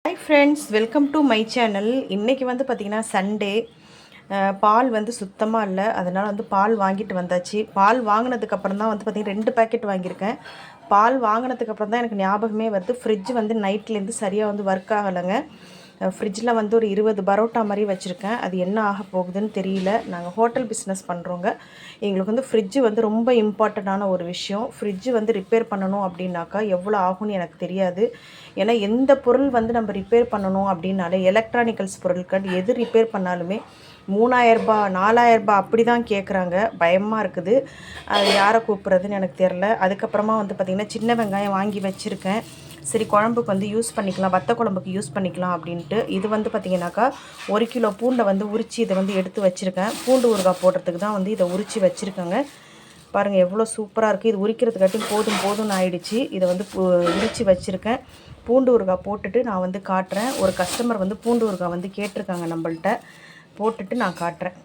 Hi friends, welcome to my channel. இன்றைக்கி வந்து பார்த்திங்கன்னா சண்டே. பால் வந்து சுத்தமாக இல்லை, அதனால் வந்து பால் வாங்கிட்டு வந்தாச்சு. பால் வாங்கினதுக்கப்புறம் தான் வந்து பார்த்திங்கன்னா 2 பேக்கெட் வாங்கியிருக்கேன். பால் வாங்கினதுக்கப்புறம் தான் எனக்கு ஞாபகமே வருது, ஃப்ரிட்ஜ் வந்து நைட்லேருந்து சரியாக வந்து ஒர்க் ஆகலைங்க. ஃப்ரிட்ஜில் வந்து ஒரு 20 பரோட்டா மாதிரி வச்சுருக்கேன். அது என்ன ஆக போகுதுன்னு தெரியல. நாங்கள் ஹோட்டல் பிஸ்னஸ் பண்ணுறோங்க. எங்களுக்கு வந்து ஃப்ரிட்ஜு வந்து ரொம்ப இம்பார்ட்டண்ட்டான ஒரு விஷயம். ஃப்ரிட்ஜு வந்து ரிப்பேர் பண்ணணும் அப்படின்னாக்கா எவ்வளோ ஆகும்னு எனக்கு தெரியாது. ஏன்னா எந்த பொருள் வந்து நம்ம ரிப்பேர் பண்ணணும் அப்படின்னாலே, எலக்ட்ரானிக்கல்ஸ் பொருட்கள் எது ரிப்பேர் பண்ணாலுமே 3000 4000 அப்படி தான் கேட்குறாங்க. பயமாக இருக்குது. அது யாரை கூப்பிட்றதுன்னு எனக்கு தெரில. அதுக்கப்புறமா வந்து பார்த்திங்கன்னா சின்ன வெங்காயம் வாங்கி வச்சுருக்கேன். சரி, குழம்புக்கு வந்து யூஸ் பண்ணிக்கலாம், வத்த குழம்புக்கு யூஸ் பண்ணிக்கலாம் அப்படின்ட்டு. இது வந்து பார்த்திங்கனாக்கா 1 கிலோ பூண்டை வந்து உரித்து இதை வந்து எடுத்து வச்சுருக்கேன். பூண்டு ஊறுகாய் போடுறதுக்கு தான் வந்து இதை உரித்து வச்சுருக்கேங்க. பாருங்கள் எவ்வளோ சூப்பராக இருக்குது. இது உரிக்கிறதுக்காட்டி போதும்னு ஆயிடுச்சு. இதை வந்து உரித்து வச்சுருக்கேன். பூண்டு ஊறுகாய் போட்டுட்டு நான் வந்து காட்டுறேன். ஒரு கஸ்டமர் வந்து பூண்டு ஊறுகாய் வந்து கேட்டிருக்காங்க நம்மள்ட்ட. போட்டுட்டு நான் காட்டுறேன்.